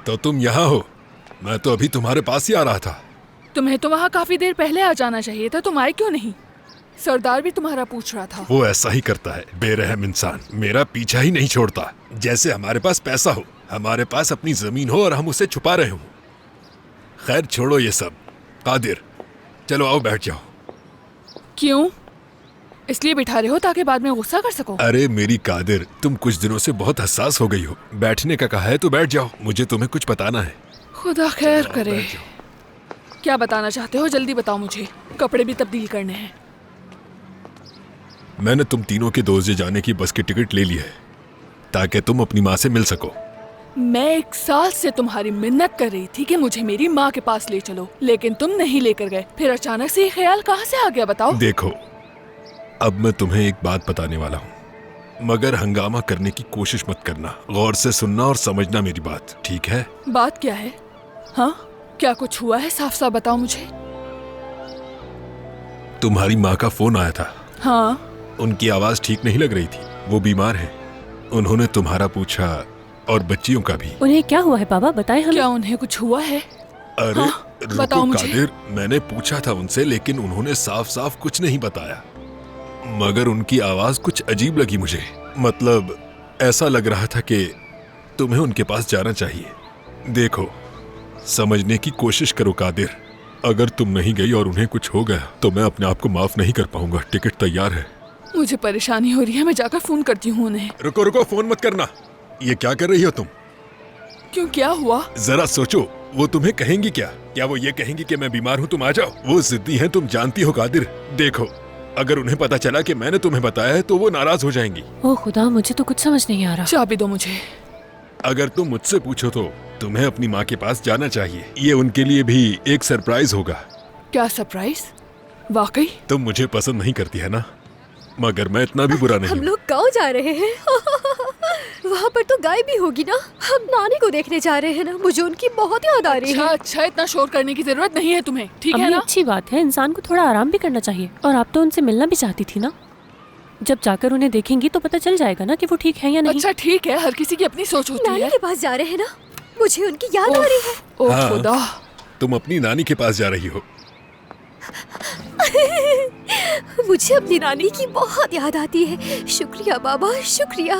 तो तुम यहाँ हो? मैं तो अभी तुम्हारे पास ही आ रहा था। तुम्हें तो वहाँ काफी देर पहले आ जाना चाहिए था, तुम आए क्यों नहीं? सरदार भी तुम्हारा पूछ रहा था। वो ऐसा ही करता है, बेरहम इंसान, मेरा पीछा ही नहीं छोड़ता। जैसे हमारे पास पैसा हो, हमारे पास अपनी जमीन हो और हम उसे छुपा रहे हो। खैर छोड़ो ये सब। कादिर, चलो आओ बैठ जाओ। क्यों? इसलिए बिठा रहे हो ताकि बाद में गुस्सा कर सको? अरे मेरी कादिर, तुम कुछ दिनों से बहुत हसास हो गई हो। बैठने का कहा है तो बैठ जाओ, मुझे तुम्हें कुछ बताना है। खुदा खैर करे। क्या बताना चाहते हो, जल्दी बताओ मुझे। कपड़े भी तब्दील करने हैं। मैंने तुम तीनों के दोस्त जाने की बस की टिकट ले ली है ताकि तुम अपनी माँ से मिल सको। मैं 1 साल से तुम्हारी मिन्नत कर रही थी कि मुझे मेरी माँ के पास ले चलो, लेकिन तुम नहीं लेकर गए। फिर अचानक से ये ख्याल कहाँ से आ गया बताओ? देखो, अब मैं तुम्हें एक बात बताने वाला हूँ, मगर हंगामा करने की कोशिश मत करना। गौर से सुनना और समझना मेरी बात, ठीक है? बात क्या है? हाँ, क्या कुछ हुआ है? साफ साफ बताओ मुझे। तुम्हारी माँ का फोन आया था। हाँ? उनकी आवाज ठीक नहीं लग रही थी, वो बीमार है। उन्होंने तुम्हारा पूछा और बच्चियों का भी। उन्हें क्या हुआ है बाबा, बताएं हमें। क्या उन्हें कुछ हुआ है? अरे हाँ, रुको बताओ मुझे। कादिर, मैंने पूछा था उनसे, लेकिन उन्होंने साफ साफ कुछ नहीं बताया। मगर उनकी आवाज कुछ अजीब लगी मुझे। मतलब ऐसा लग रहा था कि तुम्हें उनके पास जाना चाहिए। देखो, समझने की कोशिश करो कादिर। अगर तुम नहीं गई और उन्हें कुछ हो गया तो मैं अपने आप को माफ नहीं कर पाऊंगा। टिकट तैयार है। मुझे परेशानी हो रही है, मैं जाकर फोन करती हूँ उन्हें। रुको रुको, फोन मत करना। ये क्या कर रही हो तुम? क्यों, क्या हुआ? जरा सोचो, वो तुम्हें कहेंगी क्या? क्या वो ये कहेंगी कि मैं बीमार हूँ, तुम आ जाओ? वो जिद्दी हैं, तुम जानती हो कादिर। देखो, अगर उन्हें पता चला कि मैंने तुम्हें बताया है तो वो नाराज हो जाएंगी। ओह खुदा, मुझे तो कुछ समझ नहीं आ रहा। चाबी दो मुझे। अगर तुम मुझसे पूछो तो तुम्हें अपनी माँ के पास जाना चाहिए। ये उनके लिए भी एक सरप्राइज होगा। क्या सरप्राइज? वाकई? तुम मुझे पसंद नहीं करती है ना, मगर मैं इतना भी बुरा नहीं हम हूँ। लोग गाँव जा रहे हैं। वहाँ पर तो गाय भी होगी ना। हम नानी को देखने जा रहे हैं ना, मुझे उनकी बहुत याद आ रही है। अच्छा, इतना शोर करने की जरूरत नहीं है तुम्हें, ठीक है अम्मी, ना? अच्छी बात है, इंसान को थोड़ा आराम भी करना चाहिए। और आप तो उनसे मिलना भी चाहती थी ना। जब जाकर उन्हें देखेंगी तो पता चल जाएगा ना कि वो ठीक है या नहीं। अच्छा ठीक है, हर किसी की अपनी सोच होती नानी है। के पास जा रहे हैं ना, मुझे उनकी याद आ रही है। ओह हाँ। खुदा। तुम अपनी नानी के पास जा रही हो? मुझे अपनी नानी की बहुत याद आती है। शुक्रिया बाबा, शुक्रिया।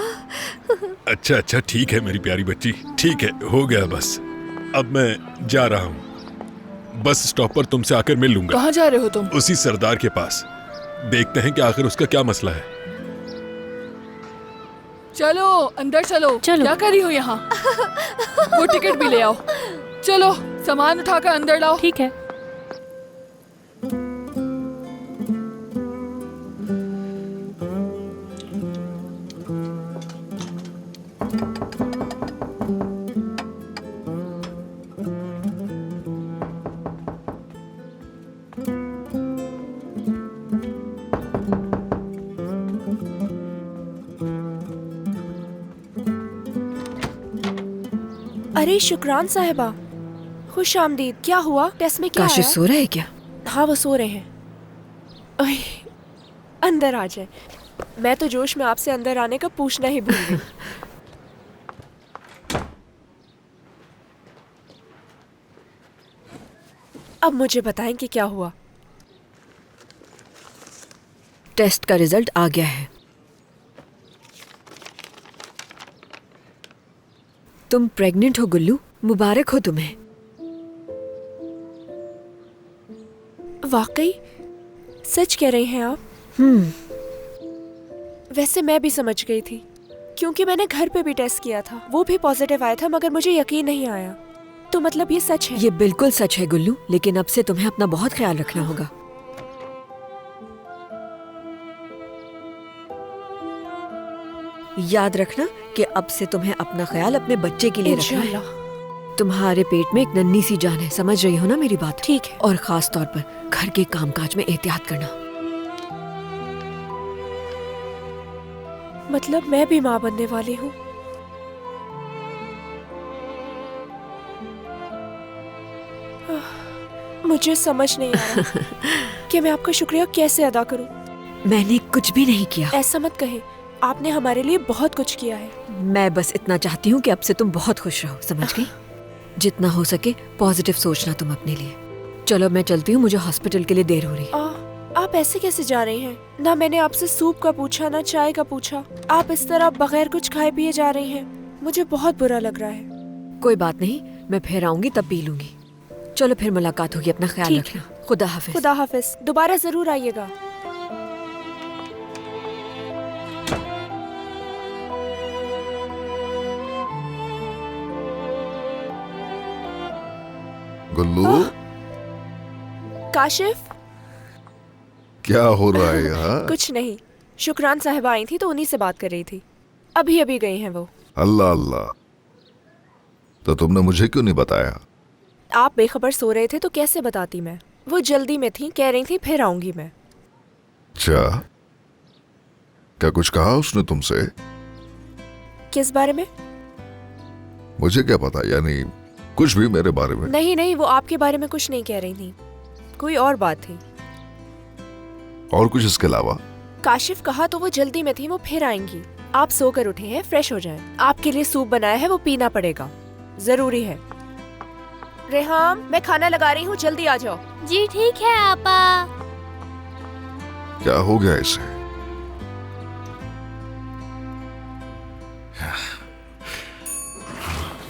अच्छा अच्छा, ठीक है मेरी प्यारी बच्ची, ठीक है, हो गया बस। अब मैं जा रहा हूँ। बस स्टॉप पर तुमसे आकर मिल लूंगा। कहाँ जा रहे हो तुम? उसी सरदार के पास। देखते हैं कि आखिर उसका क्या मसला है। चलो अंदर चलो। चलो। क्या कर रही हो यहाँ? वो टिकट भी ले आओ। चलो, सामान उठाकर अंदर लाओ। ठीक है। अरे शुक्रान साहिबा, खुश आमदीद। क्या हुआ? टेस्ट में क्या काशिफ आया? सो रहा है क्या? हाँ, वो सो रहे हैं। ओए, अंदर आ जाए। मैं तो जोश में आपसे अंदर आने का पूछना ही भूल गई। अब मुझे बताएं कि क्या हुआ। टेस्ट का रिजल्ट आ गया है। तुम प्रेग्नेंट हो गुल्लू, मुबारक हो तुम्हें। वाकई? सच कह रही हैं आप? वैसे मैं भी समझ गई थी, क्योंकि मैंने घर पे भी टेस्ट किया था, वो भी पॉजिटिव आया था, मगर मुझे यकीन नहीं आया। तो मतलब ये सच है? ये बिल्कुल सच है गुल्लू, लेकिन अब से तुम्हें अपना बहुत ख्याल रखना होगा। याद रखना कि अब से तुम्हें अपना ख्याल अपने बच्चे के लिए रखना है। इंशाल्लाह। तुम्हारे पेट में एक नन्ही सी जान है, समझ रही हो ना मेरी बात? ठीक है। और खास तौर पर घर के कामकाज में एहतियात करना। मतलब मैं भी माँ बनने वाली हूँ। मुझे समझ नहीं आ रहा कि मैं आपका शुक्रिया कैसे अदा करूँ। मैंने कुछ भी नहीं किया। ऐसा मत कहे, आपने हमारे लिए बहुत कुछ किया है। मैं बस इतना चाहती हूँ कि अब से तुम बहुत खुश रहो, समझ गई? जितना हो सके पॉजिटिव सोचना तुम अपने लिए। चलो मैं चलती हूँ, मुझे हॉस्पिटल के लिए देर हो रही है। आप ऐसे कैसे जा रही हैं? ना मैंने आपसे सूप का पूछा, ना चाय का पूछा। आप इस तरह बगैर कुछ खाए पिए जा रही हैं। मुझे बहुत बुरा लग रहा है। कोई बात नहीं, मैं फिर आऊंगी तब पी लूंगी। चलो फिर मुलाकात होगी, अपना ख्याल ठीक रखना। खुदा हाफिज। खुदा हाफिज, दोबारा जरूर आइएगा। गुल्लू, काशिफ, क्या हो रहा है यहाँ? कुछ नहीं। शुक्रान साहिबा आई थी तो उन्हीं से बात कर रही थी। अभी अभी गई हैं वो। अल्लाह अल्लाह, तो तुमने मुझे क्यों नहीं बताया? आप बेखबर सो रहे थे तो कैसे बताती मैं? वो जल्दी में थी, कह रही थी फिर आऊंगी मैं। अच्छा, क्या कुछ कहा उसने तुमसे? किस बारे में? मुझे क्या पता, यानी कुछ भी मेरे बारे में? नहीं नहीं, वो आपके बारे में कुछ नहीं कह रही थी, कोई और बात थी। और कुछ इसके अलावा? काशिफ कहा तो वो जल्दी में थी, वो फिर आएंगी। आप सोकर उठे हैं, फ्रेश हो जाएं। आपके लिए सूप बनाया है, वो पीना पड़ेगा, जरूरी है। रेहाम, मैं खाना लगा रही हूँ, जल्दी आ जाओ। जी ठीक है आपा। क्या हो गया इसे?